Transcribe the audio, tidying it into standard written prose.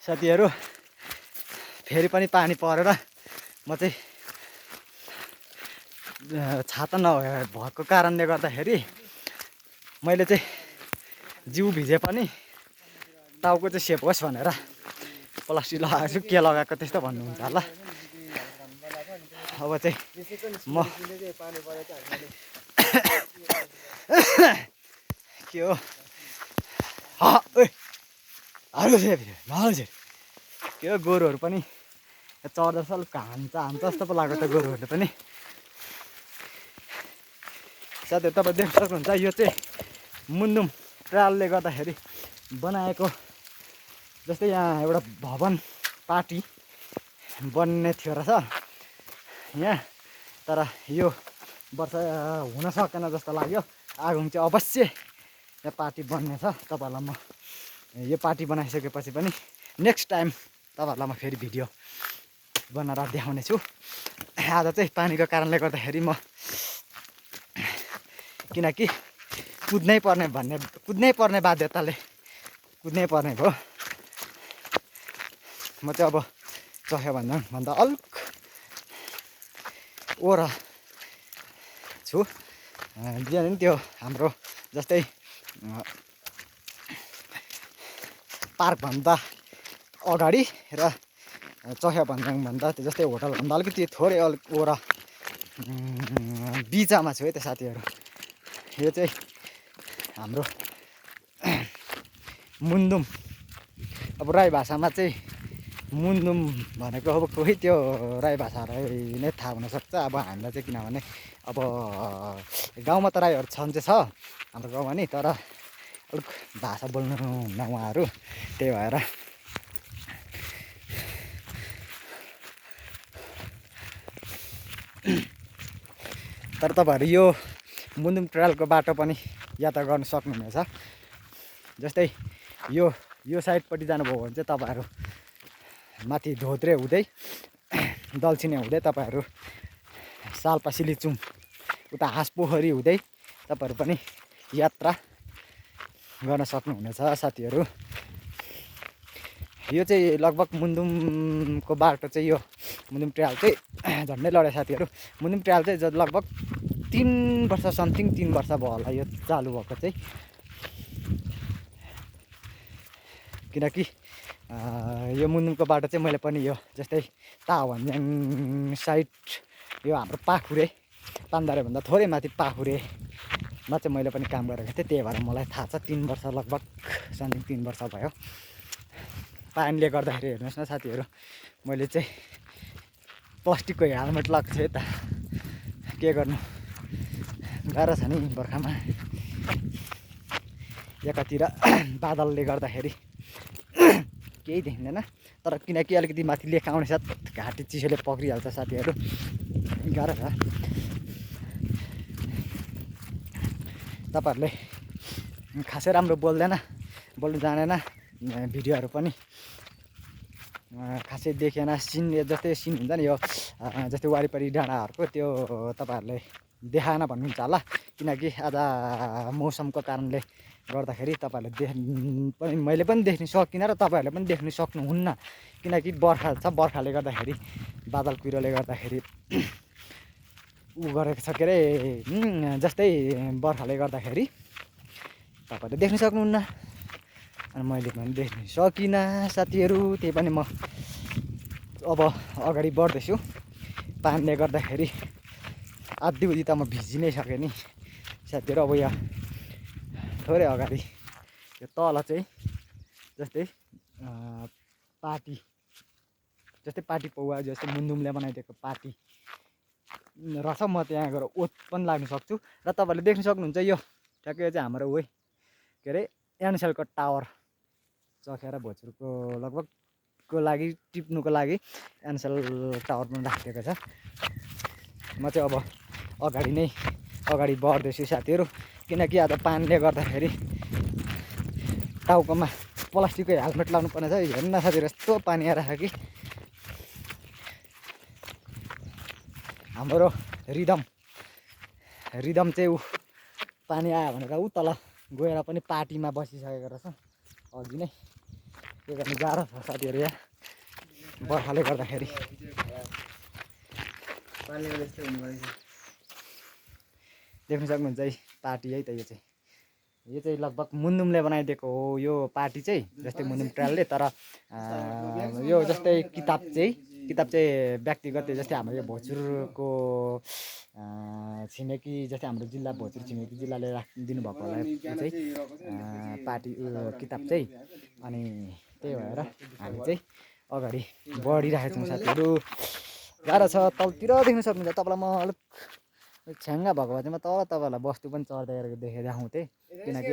साथीहरू फेरि पनि पानी परेर म चाहिँ छाता नभएको कारणले गर्दाखेरि मैले चाहिँ जिउ भिजे पनि टाउको चाहिँ सेप होस् भनेर प्लास्टिक लगाएको छु। के लगाएको त्यस्तो भन्नुहुन्छ होला। अब चाहिँ म के हो के हो गोरुहरू पनि चढ्दैछ अलिक हान्छ जस्तो पो लाग्यो त गोरुहरूले पनि। साथै तपाईँ देख्न सक्नुहुन्छ यो चाहिँ मुन्दुम ट्रायलले गर्दाखेरि बनाएको जस्तै यहाँ एउटा भवन पार्टी बन्ने थियो रहेछ यहाँ, तर यो वर्ष हुन सकेन जस्तो लाग्यो। आगोङ चाहिँ अवश्य यहाँ पार्टी बन्ने छ। तपाईँहरूलाई म यो पार्टी बनाइसकेपछि पनि नेक्स्ट टाइम तपाईँहरूलाई म फेरि भिडियो बनाएर देखाउने छु। आज चाहिँ पानीको कारणले गर्दाखेरि म किनकि कुद्नै पर्ने बाध्यताले कुद्नै पर्ने भयो। म चाहिँ अब चह्यो भन्दा अलिक ओरा छु। किनभने त्यो हाम्रो जस्तै पार्कभन्दा अगाडि र चह्यो भन्दा जस्तै होटलभन्दा अलिकति थोरै अलिक ओरा बिचमा छु है त साथीहरू। यो चाहिँ हाम्रो मुन्दुम, अब राई भाषामा चाहिँ मुन्दुम भनेको अब कोही त्यो राई भाषालाई नै थाहा हुनसक्छ। अब हामीलाई चाहिँ किनभने अब गाउँमा त राईहरू छन् चाहिँ छ हाम्रो गाउँमा नि, तर अलिक भाषा बोल्नुहुन्न उहाँहरू, त्यही भएर तर तपाईँहरू यो मुन्दुम ट्रायलको बाटो पनि यात्रा गर्न सक्नुहुनेछ। जस्तै यो साइडपट्टि जानुभयो भने चाहिँ तपाईँहरू माथि धोत्रे हुँदै दलसिने हुँदै तपाईँहरू साल्पा सिलिचुङ उता हाँसपोखरी हुँदै तपाईँहरू पनि यात्रा गर्न सक्नुहुनेछ साथीहरू। यो चाहिँ लगभग मुन्दुमको बाटो चाहिँ यो मुन्दुम ट्रायल चाहिँ झन्डै लड्यो साथीहरू। मुन्दुम ट्रायल चाहिँ लगभग 3 वर्ष समथिङ 3 वर्ष भयो होला यो चालु भएको चाहिँ। किनकि यो मुन्दुमको बाटो चाहिँ मैले पनि यो जस्तै तावान्याङ साइड यो हाम्रो पाखुरे पान्दारेभन्दा थोरै माथि पाखुरेमा चाहिँ मैले पनि काम गरेको थिएँ। त्यही भएर मलाई थाहा छ। 3 वर्ष लगभग समथिङ 3 वर्ष भयो। पानीले गर्दाखेरि हेर्नुहोस् न साथीहरू, मैले चाहिँ प्लास्टिकको हेलमेट लगाएको छु है त। के गर्नु, गाह्रो छ नि बर्खामा। एकातिर बादलले गर्दाखेरि केही देखिँदैन, तर किनकि अलिकति माथि लेखा आउने साथ घाँटी चिसोले पक्रिहाल्छ साथीहरू, गाह्रो छ। तपाईँहरूले खासै राम्रो बोल्नु जानेन, भिडियोहरू पनि खासै देखेन। जस्तै सिन हुन्छ नि यो जस्तै वारिपारि डाँडाहरूको त्यो तपाईँहरूले देखाएन भन्नुहुन्छ होला। किनकि आज मौसमको कारणले गर्दाखेरि तपाईँहरूले मैले पनि देख्न सकिनँ र तपाईँहरूले पनि देख्न सक्नुहुन्न। किनकि बर्खा छ, बर्खाले गर्दाखेरि बादल कुहिरोले गर्दाखेरि उ गरेको छ। के अरे जस्तै बर्खाले गर्दाखेरि तपाईँहरूले देख्न सक्नुहुन्न अनि मैले पनि देख्न सकिनँ साथीहरू। त्यही पनि म अब अगाडि बढ्दैछु। पानीले गर्दाखेरि आधी त म भिजि नै सकेँ नि साथीहरू। अब यहाँ थोरै अगाडि यो तल चाहिँ जस्तै पार्टी पौवा जस्तै मुन्दुमले बनाइदिएको पार्टी रहेछ। म त्यहाँ गएर ओत पनि लाग्न सक्छु र तपाईँहरूले देख्न सक्नुहुन्छ। यो ठ्याक्कै चाहिँ हाम्रो के अरे एनसेलको टावर चखेर भोजुरको लगभगको लागि टिप्नुको लागि एनसेल टावर पनि राखिएको छ। म चाहिँ अब अगाडि बढ्दैछु साथीहरू। किनकि आज पानीले गर्दाखेरि टाउकोमा प्लास्टिकको हेलमेट लाउनु पर्ने छ। हेर्नु साथीहरू यस्तो पानी आइरहेको कि हाम्रो रिदम चाहिँ पानी आयो भनेर तल गएर पनि पार्टीमा बसिसकेको रहेछ अघि नै। के गर्नु गाह्रो छ साथीहरू यहाँ बर्खाले गर्दाखेरि। देख्न सक्नुहुन्छ है पार्टी है त यो चाहिँ लगभग मुन्दुमले बनाइदिएको हो यो पार्टी चाहिँ, जस्तै मुन्दुम ट्रायलले। तर यो जस्तै किताब चाहिँ व्यक्तिगत जस्तै हाम्रो यो भोजपुरको छिमेकी जस्तै हाम्रो जिल्ला भोजपुर छिमेकी जिल्लाले राखिदिनु भएको होला चाहिँ पार्टी किताब चाहिँ। अनि त्यही भएर हामी चाहिँ अगाडि बढिरहेको छौँ साथीहरू। गाह्रो छ तलतिर देख्न सक्नुहुन्छ। तपाईँलाई म अलिक छ्याङ्गा भएको भए चाहिँ म तल तपाईँहरूलाई वस्तु पनि चढ्दै गरेको देखाउँथेँ, किनकि